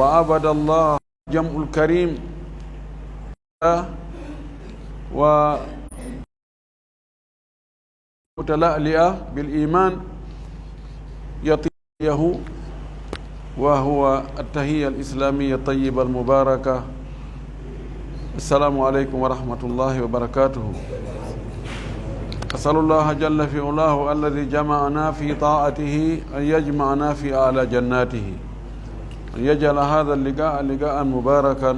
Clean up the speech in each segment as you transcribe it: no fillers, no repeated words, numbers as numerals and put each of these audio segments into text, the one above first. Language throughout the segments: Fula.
وعبد الله جمع الكريم ومتلألئة بالإيمان يطيه، وهو التحية الإسلامية الطيبة المباركة. السلام عليكم ورحمة الله وبركاته. أسأل الله جل في علاه الذي جمعنا في طاعته أن يجمعنا في أعلى جناته، أن يجعل هذا اللقاء لقاء مباركا،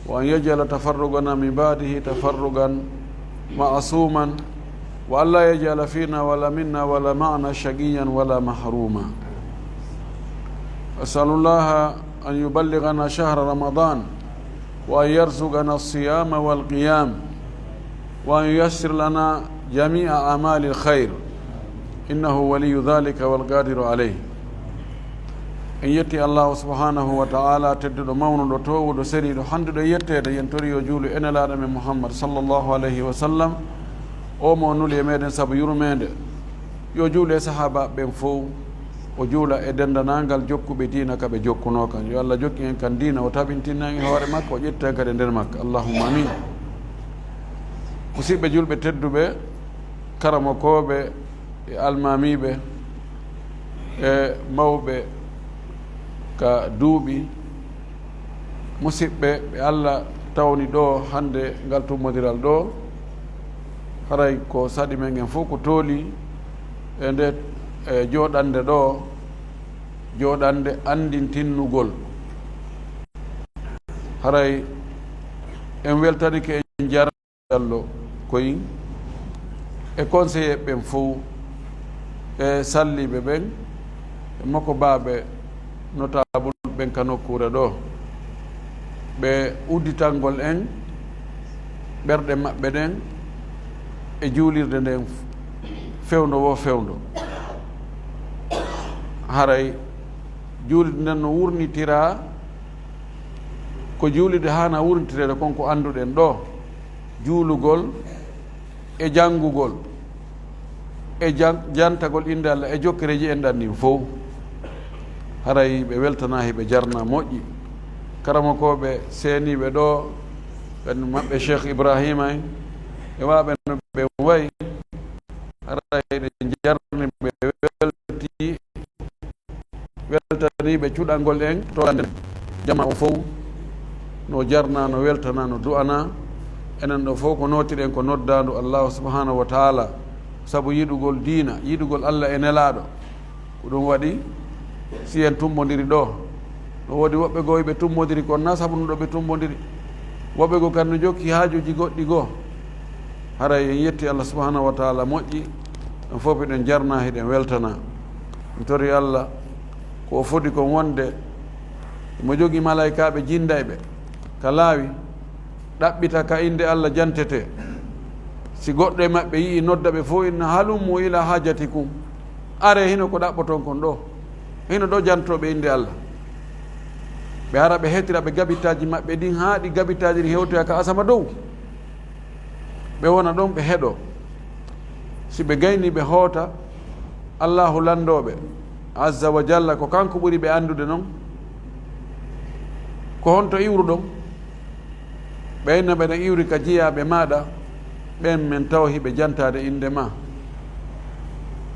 وأن يجعل تفرقنا من بعده تفرقا معصوما، وأن لا يجعل فينا ولا منا ولا معنا شقيا ولا محروما. أسأل الله أن يبلغنا شهر رمضان، وأن يرزقنا الصيام والقيام، وأن ييسر لنا جميع أعمال الخير، إنه ولي ذلك والقادر عليه. إن يتي الله سبحانه وتعالى تدد مون لطو سري حمد يتي ينتري يجول إن لا من محمد صلى الله عليه وسلم أو مونول يمين سب يرمين يجول صحابة بنفو وجول إدن نانغال جوكو بدينا كبه جوكو نوكا يو الله جوكي إن كان دينا وتابنتنا هوار مك وجدت كدندر مك. اللهم آمين. musidɓe julɓe tedduɓe karamokoɓe e almamiɓe e mawɓe ka duuɓi musidɓe ɓe Allah tawni ɗo hande ngal tummodiral ɗo, haray ko saɗi men en fof ko tooli e nde joɗande ɗo, joɗande andintinnugol. haray en weltanike en jarallo koyin e conseiller ɓen fof e salliɓe ɓen e makko baaɓe notable ɓen ka nokkure ɗo, ɓe udditangol en ɓerɗe maɓɓe ɗen e juulirde nden fewndo wo fewndo. haray juulirde nden no wurnitira ko juulirde hana wurnitirede konko annduɗen ɗo, juulugol e janngugol e jantagol inde Allah e jokkereji en ɗan nin fof. haray ɓe weltana heɓe jarna moƴƴi. karamakoɓe seeniɓe ɗo ɓen maɓɓe Cheikh Ibrahima en e waɓe no ɓe wayi, haray ɗe jarni ɓe weltaniɓe cuɗalngol en toɗanden jama o fof no jarna, no weltana, no du'ana. enen ɗo fof ko notiɗen ko noddandu allahu subhanahu wa taala, sabu yiɗugol diina, yiɗugol Allah e nelaɗo. ko ɗum waɗi si en tummodiri ɗo, no woodi woɓɓe goo ɓe tummodiri kono na sabu no ɗo ɓe tummodiri, woɓɓe goo kadi no jokki haajuji goɗɗi goo. haray en yetti Allah subhanahu wa taala moƴƴi, en fof eɗen jarna heɗen weltana. en tori Allah ko foti kon wonde mo jogii malaikaɓe jindayɓe ka laawi ɗaɓɓita ka inde Allah jantete. si goɗɗo e maɓɓe yii nodda ɓe fof inna halummu ila hajatikum, are hino ko ɗaɓɓoton kon ɗo, hino ɗo jantoɓe inde Allah. ɓe ara ɓe hetira ɓe gabitaji maɓɓe ɗin haa ɗi gabitaji ɗi hewtoya ka asama dow, ɓe wona ɗon ɓe heɗo. si ɓe gayni ɓe hoota Allahu landoɓe azza wa jalla, ko kanko ɓuri ɓe andude noon ko honto iwru ɗon. ɓeyno ɓeɗen iwri ka jiyaɓe maɗa ɓen men taw hiɓe jantade inde ma,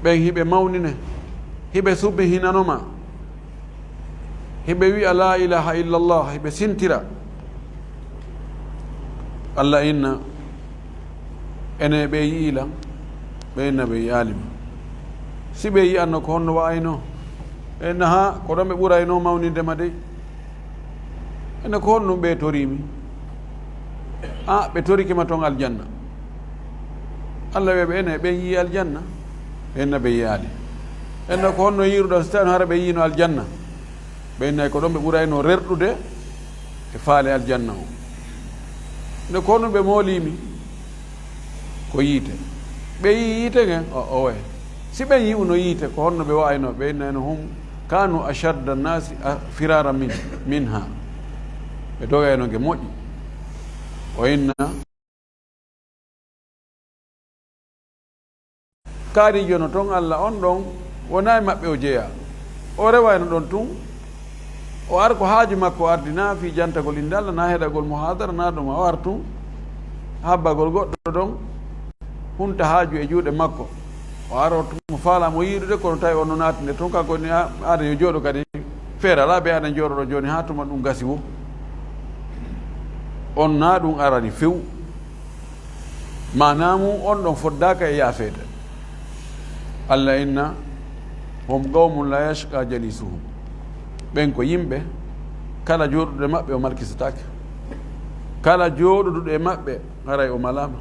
ɓen hiɓe mawnine, hiɓe subbi hinanoma, hiɓe wi'a la ilaha illallah, hiɓe sintira. Allah inna ene ɓe yiila ɓeyna ɓe yaalima. si ɓe yi'anno ko honno wayno, enna ha ko ɗon ɓe ɓurayno mawnindema dey, ene ko honno ɓe torimi. ɓe torikima toon aljanna. Allah wiya ɓe ene ɓen yii aljanna, enna ɓe yiyaali. enna ko honno yiruɗon so tawi hara ɓe yiino aljanna, ɓennayi ko ɗon ɓe ɓurayno rerɗude e faale aljanna o. nde ko honno ɓe moolimi ko yiite, ɓe yii yiite ngen o way. si ɓen yi'uno yiite ko honno ɓe wayno, ɓennayno hum kanu ashadda nnasi firara minha, ɓe dogayno nge moƴƴi. o inna kaarijo no toon Allah on ɗon wona e maɓɓe o jeeya, o rewayno ɗon tun o ar ko haaju makko ardi na fi jantagol inde Allah na heɗagol muhadara na ɗum o artu habbagol goɗɗo ɗon hunta haaju e juuɗe makko o ara mo faala mo yiiɗude kono tawi on no naatinde toon kanko ni aada yo jooɗo kadi feere ala ɓe aɗa jooɗoɗo jooni ha tuma ɗum gasi wo on na ɗum arani few manamu on ɗon foddaka e yaafeede Allah inna hum qawmun la yashqa jalisuhum ɓen ko yimɓe kala jooɗuɗe maɓɓe o markisatake kala jooɗuɗuɗe e maɓɓe haray o malama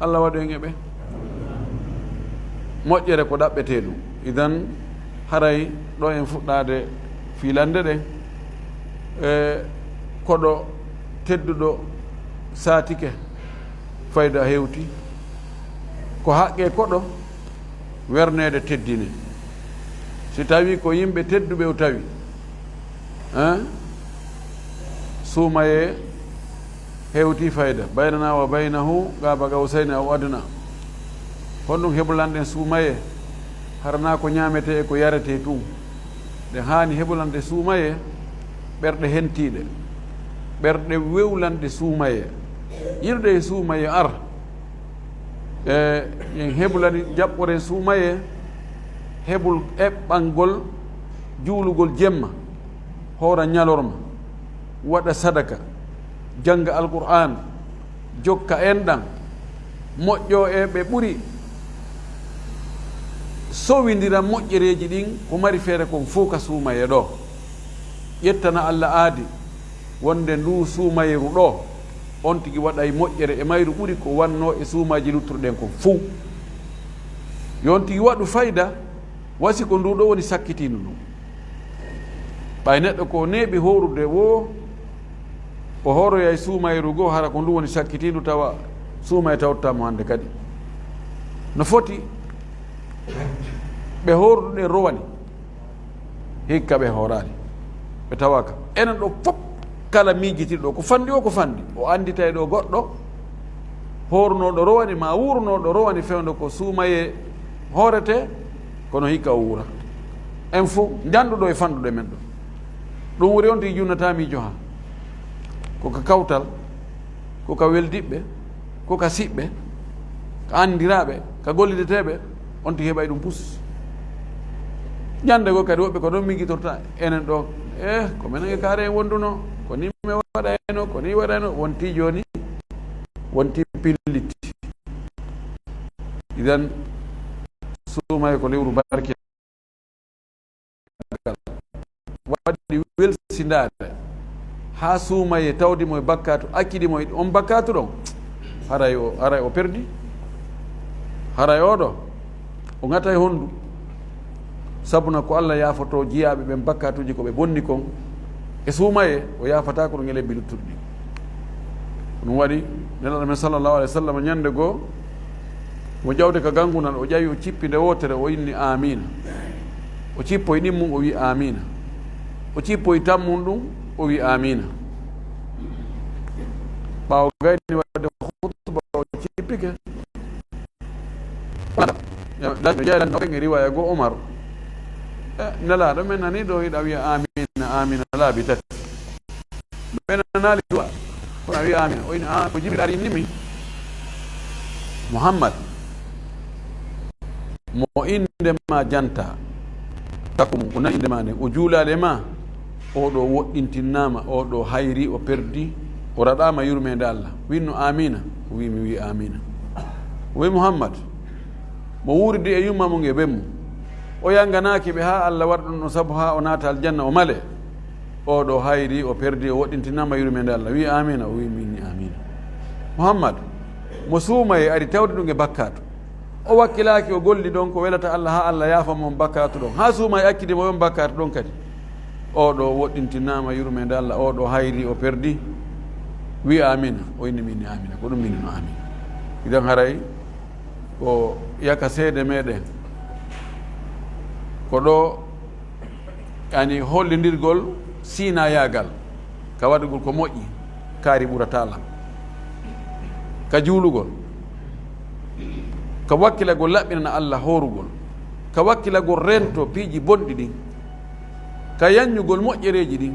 Allah waɗu en e ɓe moƴƴere ko ɗaɓɓete ɗum idan haray ɗo en fuɗɗade filande ɗen e koɗo tedduɗo saatike fayda hewti ko haqqe koɗo wernede teddine si tawi ko yimɓe tedduɓe o tawi suumaye hewti fayda baynana wa baynahu gaba gawsayni aw adna honɗum heɓulanɗen suumaye harana ko ñamete e ko yarete tun ɗe hani heɓulande suumaye ɓerɗe hentiɗe ɓerɗe wewlande suumaye yirde e suumaye ar en heɓulani jaɓɓoren suumaye heɓul eɓɓangol juulugol jemma hoora ñalorma waɗa sadaka janga alqur'an jokka enɗan moƴƴo e ɓe ɓuri sowidira moƴƴereji ɗin ko mari feere kon fof ka suumaye ɗo ƴettana Allah aadi wonde ndu suumayeru ɗo on tigi waɗay moƴƴere e mayru ɓuri ko wanno e suumaji luttuɗen kon fof yon tigi waɗu fayda wasi ko ndu ɗo woni sakkitino ɗum ɓay neɗɗo ko neeɓi horude wo o horoya e suumayru goo hara ko ndu woni sakkitinu tawa suumaye tawtamo hande kadi no foti ɓe horduɗe rowani hikka ɓe horani ɓe tawaka enen ɗo fof kala miijitiɗo ko fandi o ko fandi o andita e ɗo goɗɗo hornoɗo rowani ma wurnoɗo rowani fewde ko suumaye horete kono hikka o wuura en fof janduɗo e fanduɗe men ɗo ɗum woni on tigi junnata miijo ha koka kawtal koka weldiɓɓe koka siɓɓe ka andiraɓe ka gollideteɓe on tigi heɓay ɗum pus ñande go kadi woɓɓe ko ɗon migitorta enen ɗo ko menen kaare en wonduno ko ni mi waɗayno ko ni waɗayno wonti joni wonti pilliti idan suumay ko lewru barke waɗi welsindade ha suumaye tawdimo e bakkatu akkidimo on bakkatu ɗon haray o perdi haray oɗo o ŋata e honndu sabuna ko Allah yafoto jiyaɓe ɓen bakkatuji ko ɓe bonni kon e suumaye o yafata ko ɗum e lebbi luttuɗi ɗum waɗi nelaɗo men sallllahu alih w sallam ñande goo mo ƴawde ka gangunal o ƴawi o cippi nde wotere o inni amina o cippoye ɗimmum o wi amina o cippoye tammum ɗum o wi amina ɓawo gayni wadde hutba o cippike jeeɗe riwaya goo Omar nelaɗo men nani ɗo yiɗa wiya amina amina laabi tati ɓe nanali duwa kono a wiya amina o ini ko Jibril ari innimi Muhammad mo indema janta takku mum ko nani indema nde o juulade ma oɗo woɗɗintinnama oɗo hayri o perdi o raɗama yurmede Allah winno amina o wi mi wi amina o wi Muhammad mo wurdi e yumma mum e ɓemmu o yanganaki ɓe ha Allah waɗa ɗum ɗo saabu ha o naata aljanna o male oɗo hayri o perdi o woɗɗintinama yurmede Allah wi amina o wi minni amina Muhammad mo suumaye ari tawde ɗum e bakkatu o wakkilaki o golli ɗon ko welata Allah ha Allah yafamon bakkatu ɗon ha suumaye akkidimo yon bakkatu ɗon kadi oɗo woɗɗintinama yurmede Allah oɗo hayri o perdi wi amina o inni minni amina ko ɗum minni no amina idan haray ko yaka seede meɗen ko ɗo yani hollidirgol sina yagal ka waɗugol ko moƴƴi kaari ɓuratala ka juulugol ka wakkilagol laɓɓinana Allah horugol ka wakkilagol rento piiji bonɗi ɗin ka yanñugol moƴƴereji ɗin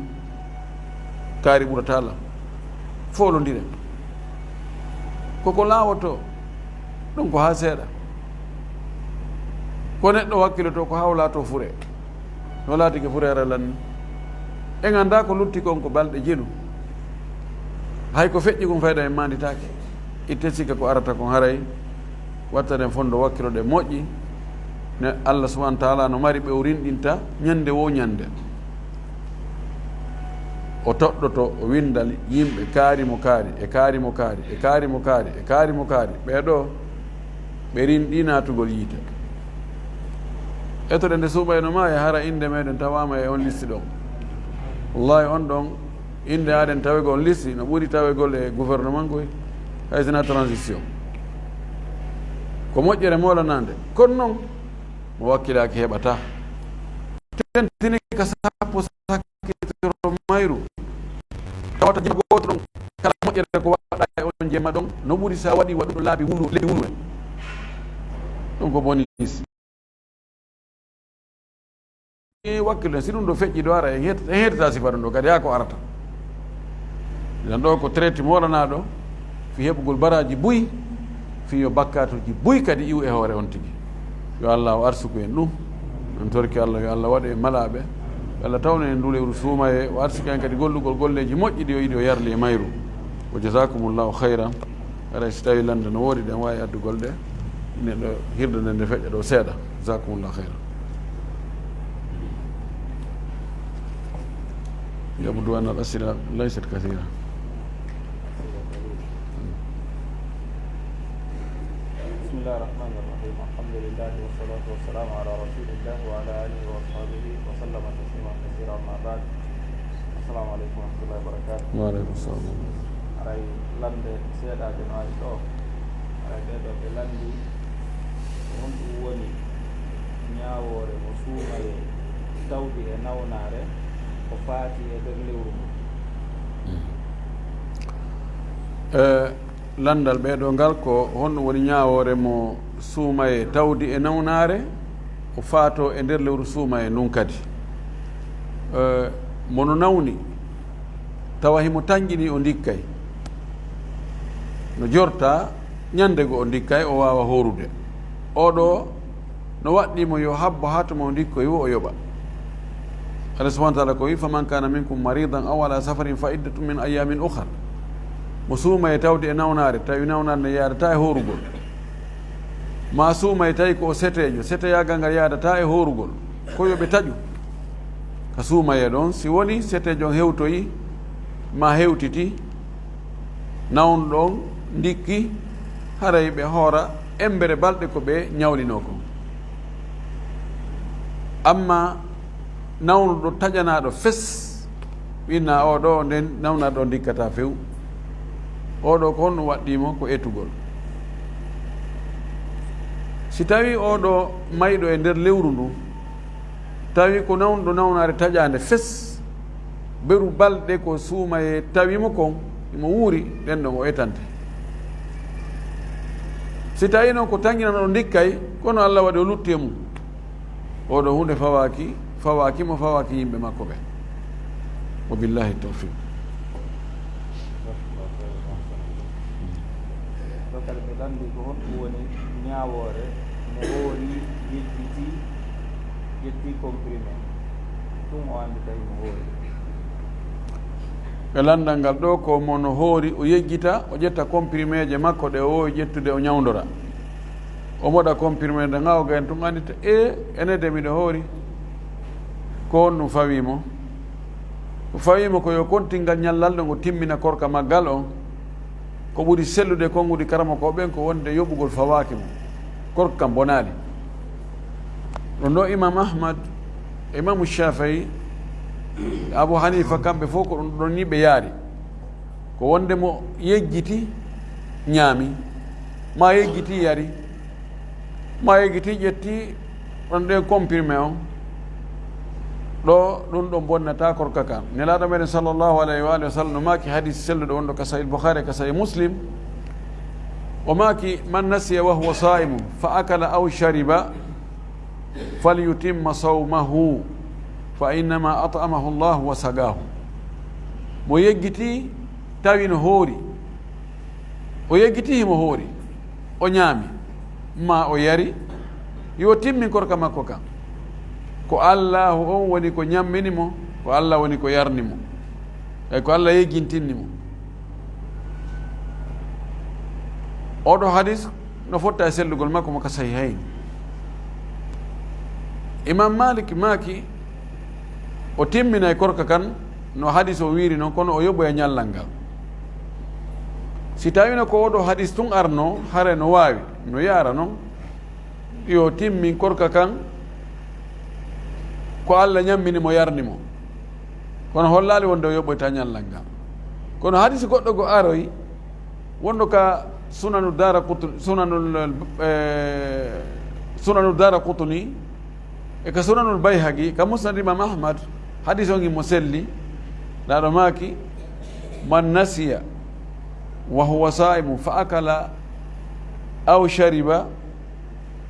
kaari ɓuratala folodiren koko laawoto ɗum ko ha seeɗa ko neɗɗo wakkiloto ko hawla to fure no laati ke furere lanni e ganda ko lutti kon ko balɗe jeɗu hay ko feƴƴi kon fayda en manditake itte sikka ko arata kon haray wattaden fondo wakkilo ɗe moƴƴi ne Allah subhanahu wa taala no mari ɓewrinɗinta ñande wo ñande o toɗɗoto o windal yimɓe kaarimo kaari e kaarimo kaari e kaarimo kaari e kaarimo kaari ɓeɗo ɓe rinɗi natugol yiite etoɗe nde suuɓayno ma e hara inde meɗen tawama e on listi ɗon wallahi on ɗon inde aɗen tawego on listi no ɓuuri tawegol e gouvernement koy hay sina transition ko moƴƴere molanande kono noon mo wakkilaki heɓata tentini ka sappo sakkitoro mayru tawata jima goto ɗon kala moƴƴere ko waɗa e on jemma ɗon no ɓuuri sa waɗi waɗuɗo laabi leydi wulwe ɗum ko bonisi wakkilo si ɗum ɗo feƴƴi ɗo ara en heetata sifa ɗum ɗo kadi ha ko arata ɗan ɗo ko traite molanaɗo fi heɓugol baraji buy fi yo bakkatuji buy kadi iw e hoore on tigui yo Allah o arsuku en ɗum en torki Allah yo Allah waɗa e malaɓe Allah tawna en ndulewru suuma e o arsuku en kadi gollugol golleji moƴƴi ɗi o yiɗi o yarli e mayru o jasakumullahu hayran aɗa so tawi lande no woodi ɗen wawi addugol ɗe neɗɗo hirde nde nde feƴƴa ɗo seeɗa jasakumullahu hayran يبدو أن الأسئلة ليست كثيرة. بسم الله الرحمن الرحيم الحمد لله والصلاة والسلام على رسول الله وعلى آله وصحبه وسلم تسليما كثيرا أما بعد السلام عليكم ورحمة الله وبركاته. وعليكم السلام. أي لند سيادة جماعة أو أي بيبة بلندي وهم أولي نياور وسوما دودي نوناري ko faati e nder lewru ndu landal ɓeɗo ngal ko honɗum woni ñawore mo suuma e tawdi e nawnare o faato e nder lewru suuma e nun kadi mono nawni tawa himo tañƴini o dikkay no jorta ñande go o dikkay o wawa horude oɗo no waɗɗimo yo habbo hatomo dikkoy wo o yoɓa Allah subhanahu wa ta'ala ko wi faman kana minkum maridan aw ala safarin fa iddatu min ayamin ukhra mo suuma e tawde e nawnare tawi nawnare ne yaadata e horugol ma suuma e tawi ko setejo seteyagal ngal yaadata e horugol ko yoɓe taƴu ka suuma e ɗon si woni setejo hewtoyi ma hewtiti nawnu ɗon dikki haray ɓe hoora embere balɗe ko ɓe ñawlino ko amma nawnuɗo taƴanaɗo fes winna oɗo nden nawnaɗo o dikkata few oɗo ko honɗum waɗɗimo ko etugol si tawi oɗo mayɗo e nder lewru ndu tawi ko nawnuɗo nawnare taƴande fes beru balɗe ko suuma e tawimo kon imo wuuri ɗen ɗon o etante si tawi noon ko tanginanoɗo dikkay kono Allah waɗi o lutti e mum oɗo hunde fawakimo fawaki yimɓe makko ɓe wa billahi tawfiq ɗo kadi ɓe ɗanndi ko honɗum woni ñawoore mo hoori yejjiti yetti comprimé ɗum o anndi tawi mo hoori e landal ngal ɗo ko mono hoori o yejjita o ƴetta comprimé je makko ɗe o wowi ƴettude o ñawdora o moɗa comprimé nde ngawga en tun andita enede miɗo hoori ko on ɗum fawimo ko fawimo ko yo kontingal ñallal ɗo ngo timmina korka maggal on ko ɓuri sellude konguɗi karama ko ɓen ko wonde yoɓugol fawaki mo korka kam bonali ɗon ɗo imam ahmad imamu shafii abou hanifa kamɓe fof ko ɗum ɗon ni ɓe yaari ko wonde mo yejjiti ñaami ma yejjiti yari ma yejjiti ƴetti ɗon ɗe comprimé on ɗo ɗum ɗo bonnata korka kam nelaɗo meɗen sallllahu alayhi wa alihi wa sallam no maaki hadis selluɗo wonɗo ka sahih boukhari ka sahih muslim o maaki man nasiya wa huwa sa'imu fa akala aw shariba falyutimma sawmahu fa innama at'amahu llahu wa sagahu mo yeggiti tawi no hoori o yeggiti himo hoori o ñaami ma o yari yo timmin korka makko kan ko Allah on woni ko ñammini mo ko Allah woni ko yarni mo e ko Allah yeggintinni mo oɗo hadis no fotta e sellugol makko mo ka sahihayn imam Malik maaki o timmina e korka kan no hadis o wiiri noon kono o yoɓoya ñallal ngal si tawino ko oɗo hadis tun arno hare no waawi no yaara noon yo timmin korka kan ko Allah ñammini mo yarni mo kono hollali wonde o yoɓoyta ñallal ngal kono hadis goɗɗo go aroy wonɗo ka sunanu dara qutni e ka sunanul bayhaqi ka musnad imam ahmad hadis o mo selli ɗaɗo maaki man nasiya wa huwa saimu fa akala aw shariba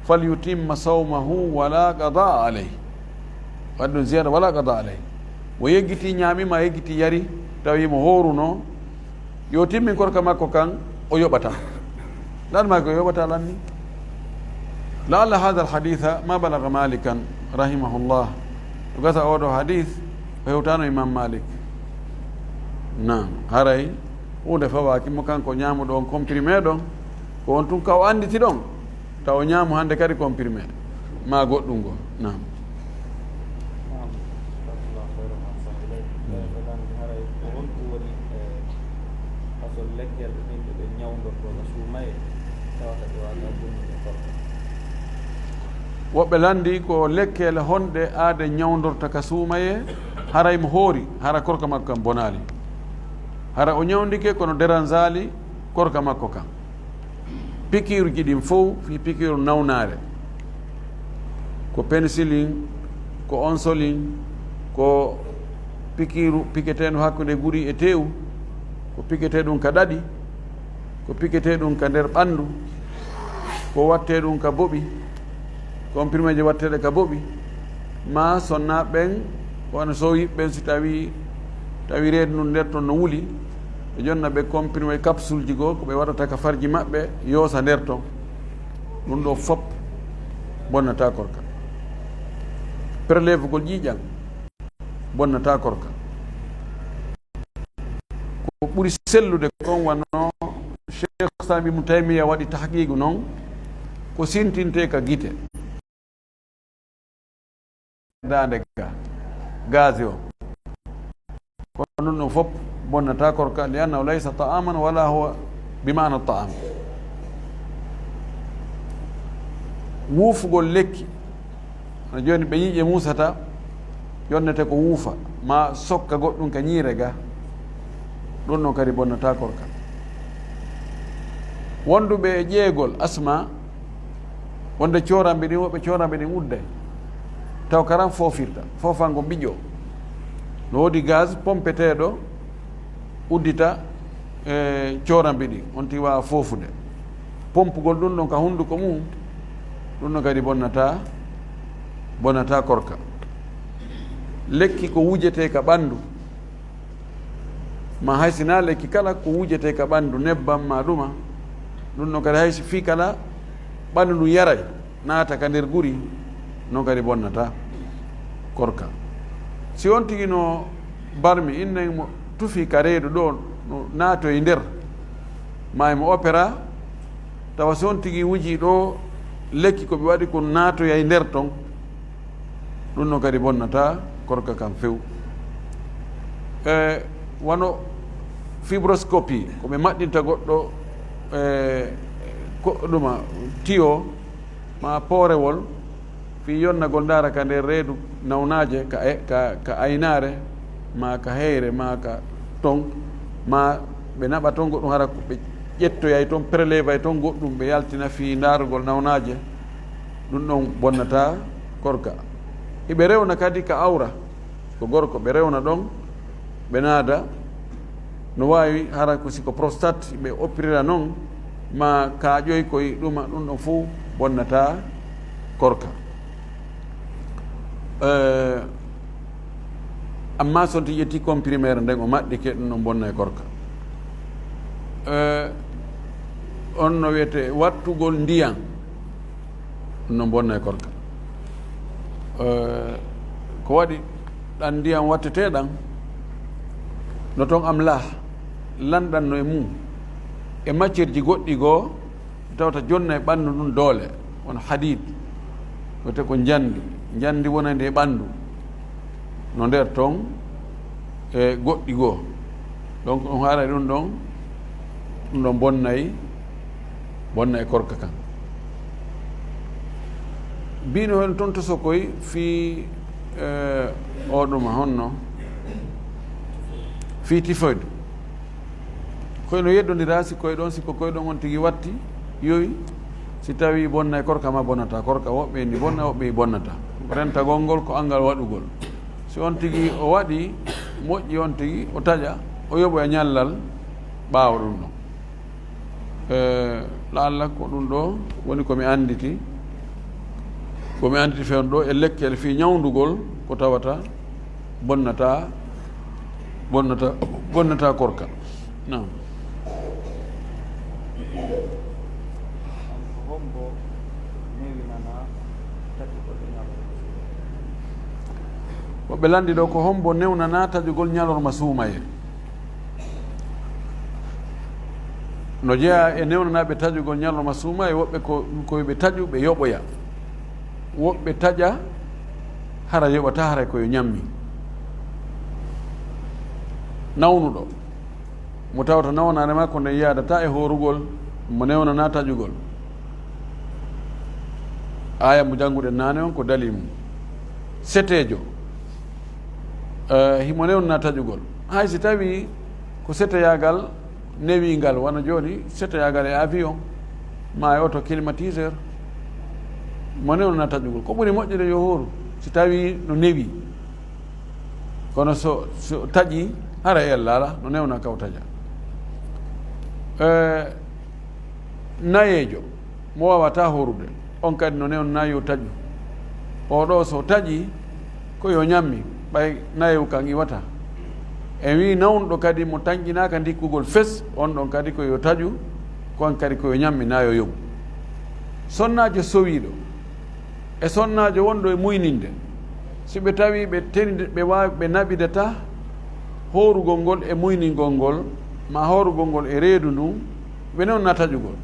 falyutimma sawmahu wala qada alayh waɗɗum ziyada wala qada alayh mo yeggiti ñaamima yeggiti yari tawimo horuno yo timmin korka makko kan o yoɓata ɗan maaki o yoɓata lanni laalla hada alhaditha ma balaga malikan rahimahullah to gasa oɗo hadith o hewtano imam malik nam haray hunde fawaki mo kanko ñaamuɗo on comprimé ɗon ko on tun ka o anditi ɗon taw o ñaamu hande kadi comprimé ma goɗɗum ngo nam woɓɓe landi ko lekkele honɗe aade ñawdorta ka suumaye haray mo hoori hara korka makko kan bonali hara o ñawdike kono dérangeali korka makko kan pikiru ji ɗin fof fi pikiru nawnare ko pénicilline ko onsoline ko pikiru piketeno hakkude guri e tew ko pikete ɗum ka ɗaɗi ko pikete ɗum ka nder ɓandu ko watte ɗum ka boɓi comprimé je watteɗe ka boɓi ma sonna ɓen wona so yiɓɓen si tawi reedu ndu nder toon no wuli ɓe jonna ɓe comprimé capsule ji goo ko ɓe waɗata ka farji maɓɓe yoosa nder toon ɗum ɗo fop bonnata korka prélève gol ƴiiƴan bonnata korka ko ɓuri sellude kon wanno cheikh sami mu taymiya waɗi tahqiqu noon ko sintinte ka guite dande ga gaz o kono ɗum fof bonnata korka li annahu laysa ta'aman wala huwa bimana ta'am wuufugol lekki no joni ɓe yiiƴe musata yonnete ko wuufa ma sokka goɗɗum ka ñiire ga ɗum ɗon kadi bonnata korka wonduɓe e ƴeegol asma wonde coramɓe ɗin woɓɓe coramɓe ɗin udday taw karan foofirta fofango ɓiƴo no woodi gaz pompeteɗo uddita e coramɓe ɗi on ti wawa foofude pompugol ɗum ɗon ka hunduko mum ɗum ɗon kadi bonnata korka lekki ko wujete ka ɓandu ma haysina lekki kala ko wujete ka ɓandu nebbam ma ɗuma ɗum ɗon kadi haysi fi kala ɓandu ndu yaray naata ka nder guri noon kadi bonnata korka si on tigi no barmi innen mo tufi ka reedu ɗo no naato e nder ma emo opéra tawa si on tigi wuji ɗo lekki ko ɓe waɗi ko naatoya e nder ton ɗum noon kadi bonnata korka kam few wono fibroscopie ko ɓe maɗɗinta goɗɗo ɗuma tiyo ma poorewol fi yonnagol ndaara ka nder reedu nawnaje ka aynare ma ka heyre ma ka ton ma ɓe naɓa toon goɗɗum hara ɓe ƴettoyay toon préléve ay toon goɗɗum ɓe yaltina fi ndaarugol nawnaje ɗum ɗon bonnata korka eɓe rewna kadi ka awra ko gorko ɓe rewna ɗon ɓe naada no wawi hara ko siko prostate ɓe opérira noon ma ka ƴoy koye ɗuma ɗum ɗon fof bonnata korka amma so ti yetti comprimére nden o maɗɗi ke ɗum no bonna e korka on no wiyete wattugol ndiyan ɗum no bonna e korka ko waɗi ɗan ndiyan watteteɗan no toon am lah lanɗanno e mum e maccirji goɗɗi goo tawta jonna e ɓanndu ɗum doole won hadid wiyete ko jandi wonande e ɓanndu no nder toon e goɗɗi goo donc on haara ɗum ɗon bonna e korka kan mbino hen toon to sokoy fi o ɗuma honno fi typhoid koyno yeddodira si koye ɗon siko koye ɗon on tigi watti yoyi si tawi bonna e korka ma bonnata korka woɓɓe ni bonna woɓɓe bonnata rentagol ngol ko angal waɗugol si on tigi o waɗi moƴƴi on tigi o taƴa o yoɓoya ñallal ɓaawa ɗum ɗon laalla ko ɗum ɗo woni komi anditi fewn ɗo e lekkel fi ñawdugol ko tawata bonnata korka non woɓɓe landi ɗo ko hombo newnana tajugol ñalorma suumaye no jeeya e newnanaɓe tajugol ñalorma suumaye woɓɓe koyeɓe taƴu ɓe yoɓoya woɓɓe taƴa hara yoɓata hara koyo ñammi nawnuɗo mo tawata nawanare makko nde yadata e horugol mo newnana taƴugol aya mo jannguɗen naane on ko dali mum setejo himo newnana taƴugol hay si tawi ko seteyagal newingal wona joni seteyagal e avion ma e auto climatiseur mo newnana taƴugol ko ɓuri moƴƴude yo horu si tawi no newi kono so taƴi hara e ellala no newna kaw taƴa nayejo mo wawata horude on kadi no newnana yo taƴu oɗo so taƴi koyo ñammi ɓay nayewu kan iwata e wi nawnuɗo kadi mo tañƴinaka ndikkugol fes on ɗon kadi koyo taƴu kon kadi koyo ñammi nayo yoɓu sonnajo sowiɗo e sonnajo wonɗo e muyninde si ɓe tawi ɓe tenide ɓe wawi ɓe naɓidata horugol ngol e muyningol ngol ma horugol ngol e reedu ndu ɓe newna taƴugol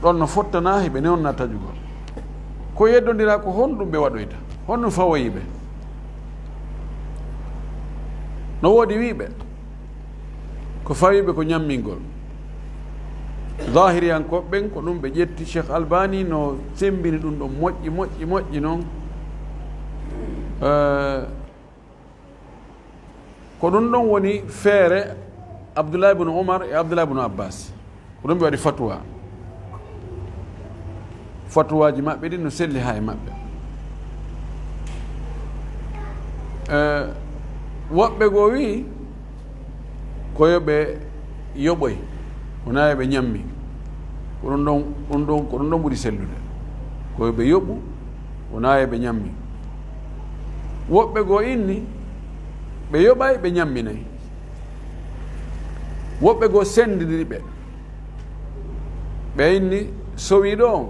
ɗon no fottana heɓe newna taƴugol ko yeddodira ko honɗum ɓe waɗoyta honɗum fawoyiɓe no woodi wiiɓe ko fawiɓe ko ñammingol zahiriyankoɓɓen ko ɗum ɓe ƴetti cheikh albani no sembini ɗum ɗon moƴƴi noon ko ɗum ɗon woni feere abdoullah ibnu oumar e abdoullah ibnu abbas ko ɗum ɓe waɗi fatuwaji maɓɓe ɗi no selli ha e maɓɓe woɓɓe goo wi koyoɓe yoɓoy wona ɓe ñammi ko ɗum ɗon ɓuri sellude koyoɓe yoɓu wona ɓe ñammi woɓɓe goo inni ɓe yoɓay ɓe ñamminayi woɓɓe goo sendidiri ɓe inni sowiɗo on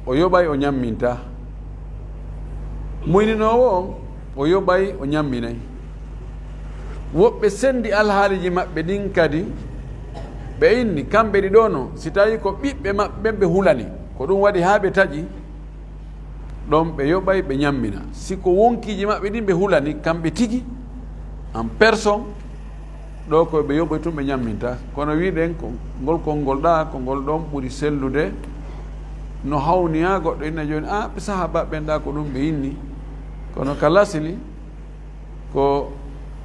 o yoɓay o ñamminta muyninowo on o yoɓay o ñamminayi woɓɓe sendi alhaaliji maɓɓe ɗin kadi ɓe inni kamɓe ɗi ɗo no si tawi ko ɓiɓɓe maɓɓe ɓe hulani ko ɗum waɗi ha ɓe taƴi ɗon ɓe yoɓay ɓe ñammina siko wonkiji maɓɓe ɗin ɓe hulani kamɓe tigi en personne ɗo ko ɓe yoɓoy tun ɓe ñamminta kono wiɗen ko ngol konngol ɗa ko ngol ɗon ɓuri sellude no hawni ha goɗɗo inna joni ɓe sahaba ɓen ɗa ko ɗum ɓe inni kono ka lasili ko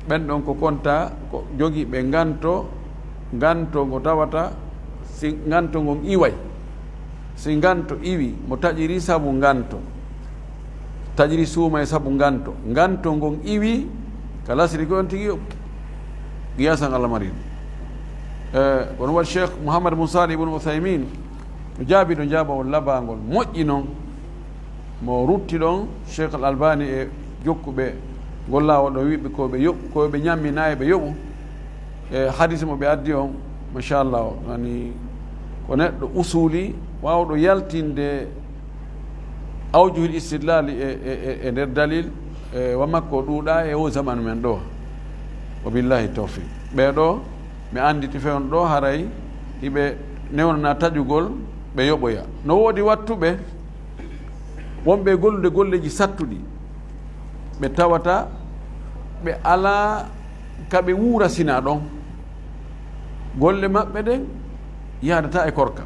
ɓen ɗon ko konta ko jogii ɓe nganto ngo tawata si nganto ngon iway si nganto iwi mo taƴiri sabu nganto taƴiri suuma e sabu nganto ngon iwi ka lasili ko on tigi yoɓ giyasan allah marin kono waɗi cheikh mouhammad moussali ibnu uthaymin no jaabi ɗo jaabawol labangol moƴƴi noon mo rutti ɗon cheikh al albani e jokkuɓe golla o do wiibe ko be yob ko be nyamminaay be yobu e hadith mo be addi on machallah ani ko neddo usuli wawdo yaltinde awjuhul istidlal e der dalil wa makko duuda e o zaman men do wabillahi tawfiq be do mi anditi fewn do haray ibe newna tajugol be yoboya no wodi wattube wonbe gollude golleji sattudi be tawata be ala kabe wura sina don golle mabbe de yaadata e korka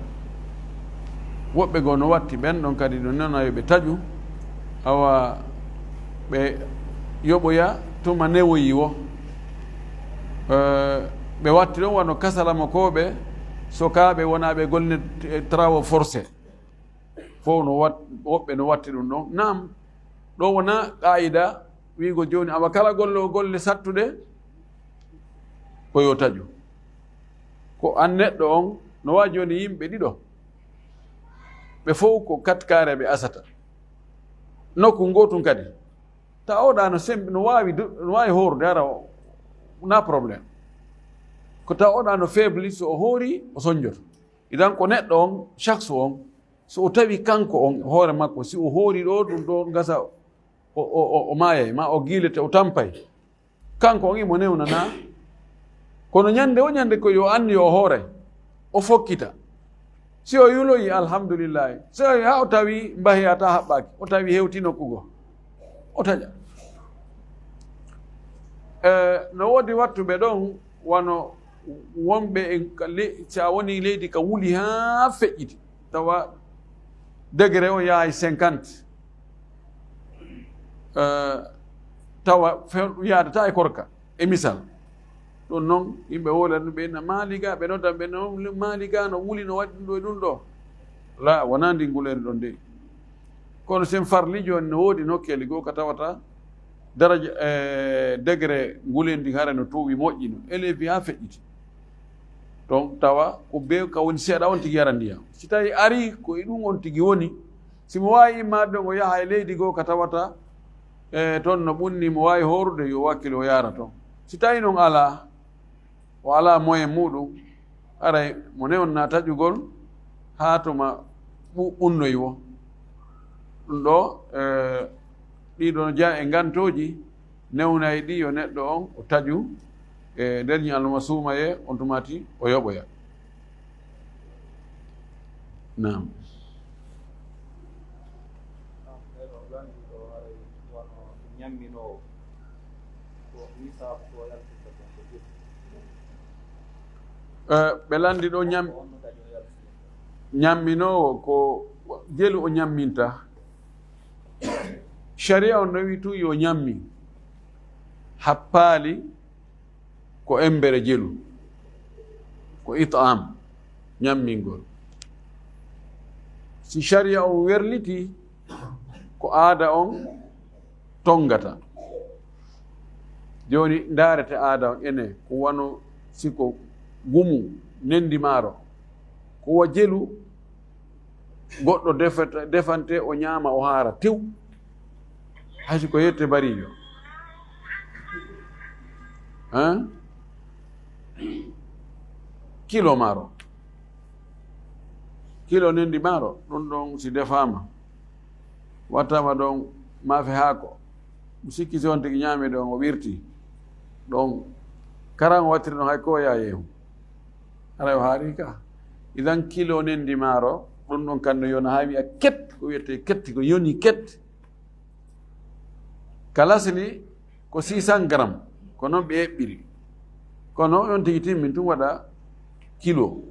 wobbe go no watti ben don kadi do nana yobe taju awa be yoboya tuma newoyi wo be watti don wano kasala makobe sokabe wonabe golne travaux forcé fo no wat wobbe no watti dum don nam do wona qaida wiigo joni awa kala golle sattude ko yo taju ko an neddo on no wa joni yimbe dido be fof ko katkare be asata nokku ngotun kadi ta oda no sembe no wawi horde ara na problème ko ta oda no faible so hori o sonjor idan ko neddo on chaque on so o tawi kanko on hoore makko si o hori do dum do gasa o maye ma o gilete o tampay kanko on imo newna na kono nyande ko yo anni o hoore o fokkita si o yuloyi alhamdulillah so ha o tawi mbahiyata habbaki o tawi hewtino kugo o taja no wodi wattube don wano wonbe en sa woni leydi ka wuli ha feƴƴiti tawa degré o yahay 50 tawa yaadata e korka e misal ɗon noon yimɓe wolani ɓe na maaliga ɓe noddan ɓe no maaliga no wuli no waɗi ɗum ɗo e ɗum ɗo la wona ndi ngulere ɗon nde kono sen farli joni no woodi nokkeli goo ka tawata daraja degré ngulendi hara no tuuɓi moƴƴino élève ha feƴƴiti donc tawa ko be ka woni seeɗa on tigi yara ndiyam si tawi ari ko e ɗum on tigi woni simo wawi immade ɗon o yaha e leydi goo ka tawata toon no ɓunni mo wawi horude yo wakkile o yara toon si tawi noon ala o ala moyen muɗum aray mo newna taƴugol ha toma ɓunnoyi wo ɗum ɗo ɗiɗo ja e gantoji newnayi ɗi yo neɗɗo on o taju e nder ñalnoma suumaye on tumati o yoɓoya nam ɓe landi ɗo ñamminowo ko jelu o ñamminta sharia on no wi tu yo ñammi happaali ko embere jelu ko itam ñammingol si sharia on werliti ko aada on tongata joni ndaarete aada on ene ko wano siko gumu nendi maaro ko wa jelu goɗɗo defante o ñaama o haara tew haysi ko yette barijo kilo maaro kilo nendi maaro ɗum ɗon si defama wattama ɗon maafe haako sikki si on tigi ñaami ɗon o wirti ɗon karan o wattiri ɗon hay ko ya yeehu ara o haari ka idan kilo nendi maaro ɗum ɗon kanno yona ha wiya ket ko wiyete ketti ko yoni ket kalasli ko 600 grammes ko noon ɓe eɓɓiri kono on tigi timmin tum waɗa kilo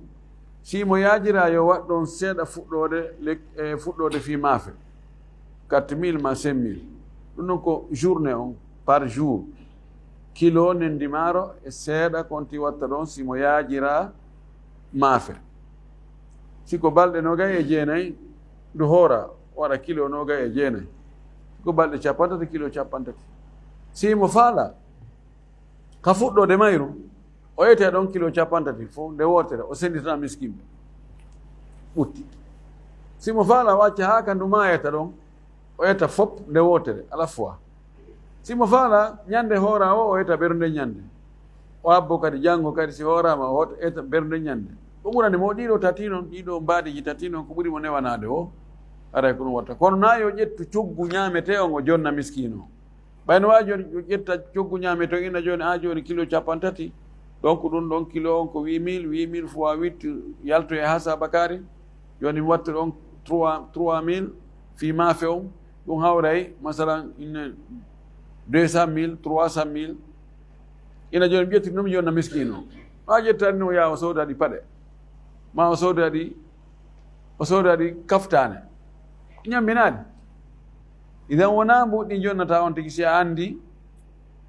simo yaajira yo waɗ ɗon seeɗa fuɗɗode fi maafe 4000 ma 5000 ɗum ɗon ko journée on par jour kilo nendi maaro e seeɗa konti watta ɗon simo yaajira maafe siko balɗe nogay e jeenayi ndu hoora waɗa kilo nogay e jeenayi siko balɗe 50 kilo 50 simo faala ka fuɗɗode mayru o yeyte ɗon kilo 50 fof nde wotere o senditana miskimɓe ɓutti simo faala wacca ha ka ndu mayata ɗon o yetta fop nde wotere à la fois simo faala ñande hoora o eta ɓernde ñande o abbo kadi janngo kadi si hoorama o eta ɓernde ñande ko ɓurani mo ɗiɗo tati noon ɗiɗo mbaadiji tati noon ko ɓuri mo newanade o aray ko ɗum watta kono na yo ƴettu coggu ñaamete o ngo jonna miskino ɓayno wawi joni yo ƴetta coggu ñaamete o ina joni ha joni kilo 30 donc ɗum ɗon kilo on ko 8000 fois 8 yalto e ha sabakari joni mi watta ɗon 3000 fi maafe on ɗum hawray masalan ine 200 000 300 000 ina joni mi ƴettiri ɗum jonna miskino ma ƴettani no ya o sodadi paɗe ma o sodadi kaftane ñamminade idan wona mbuɗɗi jonnata on tigi si a andi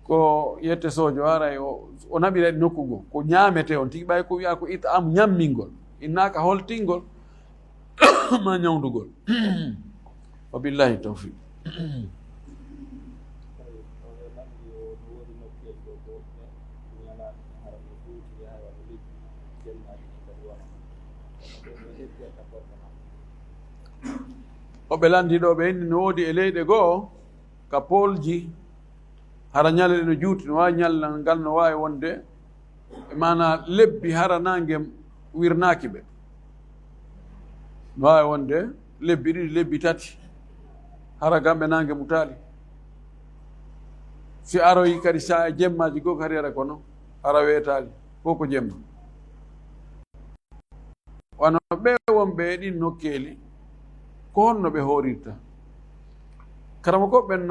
ko yette sojo aray o naɓiraɗi nokkugo ko ñaamete on tigi ɓay ko wiya ko itam ñammingol innaka holtingol ma ñawdugol wa billahi tawfiq oɓe landiɗo ɓe inni no woodi e leyɗe goo ka polji hara ñalade no juuti no wawi ñallal ngal no wawi wonde e mana lebbi hara nangue wirnaki ɓe no wawi wonde lebbi ɗiɗi lebbi tati hara gamɓe nangue mutali si aroyi kadi sa e jemmaji goo kadi ara kono ara weetali fof ko jemma wano ɓe wonɓe e ɗin nokkeli ko honno ɓe horirta karama koɓɓen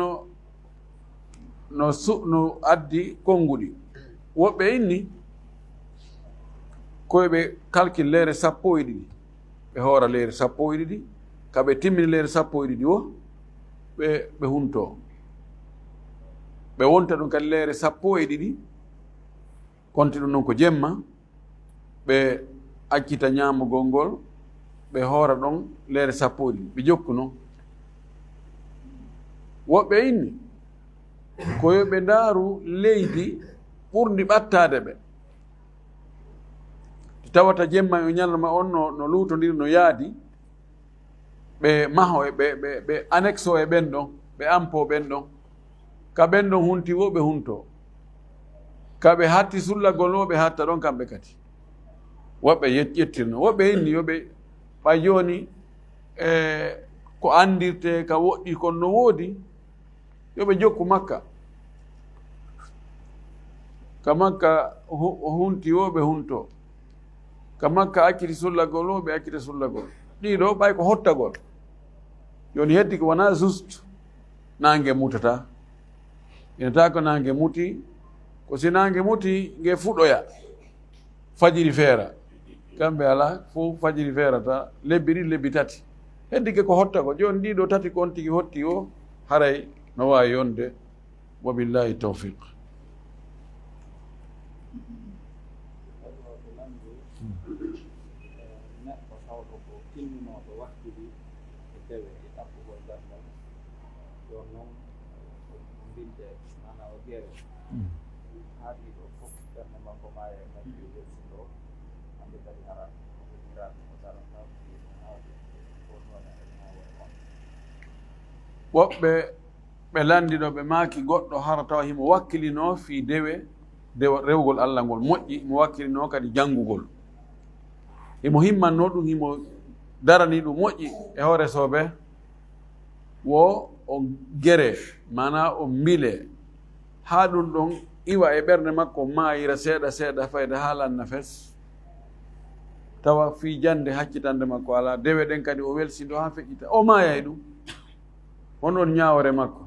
no addi konnguɗi woɓɓe inni koyeɓe calcule leere 12 ɓe hoora leere 12 kaɓe timmini leere 12 o ɓe hunto ɓe wonta ɗum kadi leere 12 konti ɗum noon ko jemma ɓe accita ñamugol ngol ɓe hoora ɗon leere 12 ɓe jokkuno woɓɓe inni ko yoɓe ndaaru leydi ɓurdi ɓattade ɓe tawata jemma o ñalama on no luutodir no yaadi ɓe maho ɓe annexe o e ɓen ɗon ɓe ampo ɓen ɗon ka ɓen ɗon hunti wo ɓe hunto kaɓe hatti sullagol o ɓe hatta ɗon kamɓe kadi woɓɓe ƴettirno woɓɓe inni yoɓe ɓay joni ko andirte ka woɗɗi kon no woodi yoɓe jokku makka ka makka hunti o ɓe hunto ka makka acciti sullagol o ɓe accita sullagol ɗiɗo ɓay ko hottagol joni heddi ko wona juste nangue mutata inata ko nangue muti ko si nangue muti ngue fuɗoya fajiri feera kamɓe ala fof fajiri feerata lebbi ɗiɗi lebbi tati heddi ke ko hottago joni ɗiɗo tati ko on tigi hotti o haray no wawi yonde wa billahi tawfiq woɓɓe ɓe landiɗo ɓe maaki goɗɗo hara tawa himo wakkilino fi dewe rewgol Allah ngol moƴƴi mo wakkilino kadi janngugol himo himmanno ɗum himo darani ɗum moƴƴi e hoore soɓe wo o gere mana o mbile ha ɗum ɗon iwa e ɓernde makko maayira seeɗa seeɗa fayda haalanna fes tawa fi jande haccitande makko ala dewe ɗen kadi o welsido ha feƴƴita o maayay ɗum honon ñawore makko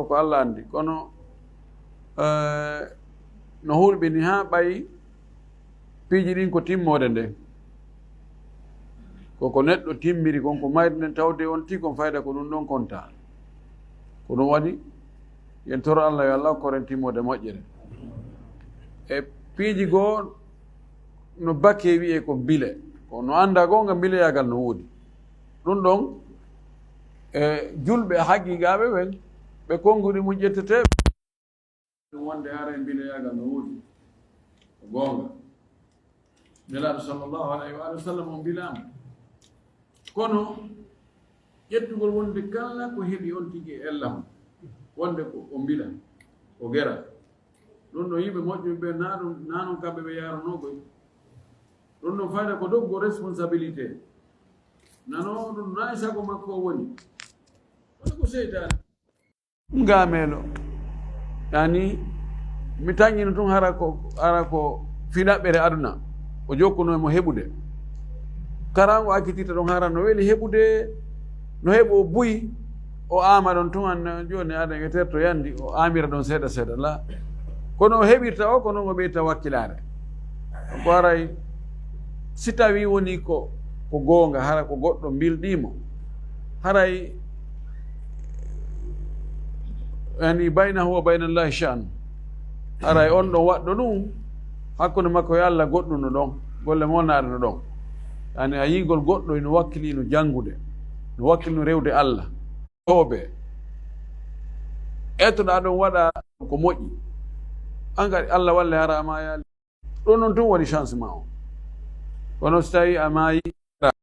ko Allah andi kono no hulɓini ha ɓayi piiji ɗin ko timmode nden koko neɗɗo timmiri konko mayde nden tawde on ti kon fayda ko ɗum ɗon konta ko ɗum waɗi yen toro Allah yo Allah koren timmode moƴƴere e piiji goo no bakke wiye ko bile ko no anda goo nga bileyagal no woodi ɗum ɗon julɓe haqqiqaɓe ɓen ɓe konnguɗi mum ƴetteteɓe ɗum wonde ara bileyagal no woodi ko goonga nelaɗo sallllahu alayhi wa sallam o bilama kono ƴettugol wonde kala ko heeɓi on tigi e ellam wonde ko mbiɗa o gera ɗum ɗo yimɓe moƴƴuɓe ɓe nanon kamɓe ɓe yaranogoy ɗum ɗon fayda ko doggo responsabilité nano ɗum nayi sago makko o woni wona ko seytane ngamelo yani mi tañino tun hara ko fiɗaɓɓere aduna o jokkuno mo heɓude karango akkitita ɗon hara no weeli heɓude no heɓu o buyi o ama ɗon tun an joni aɗa e terto yandi o amira ɗon seeɗa seeɗa la kono o heɓirta o ko noon o ɓeyta wakkilare ko haray si tawi woni ko goonga hara ko goɗɗo bilɗimo haray yani baynahu wa baynallahi sha'nu haray on ɗon waɗɗo ɗum hakkude makko e Allah goɗɗum no ɗon golle monaɗe no ɗon yani a yigol goɗɗo no wakkilino janngude no wakkilino rewde Allah tooɓe ettoɗa ɗon waɗa ko moƴƴi an kadi Allah walle hara ma yaali ɗon noon tun waɗi chance ma o kono so tawi a maayi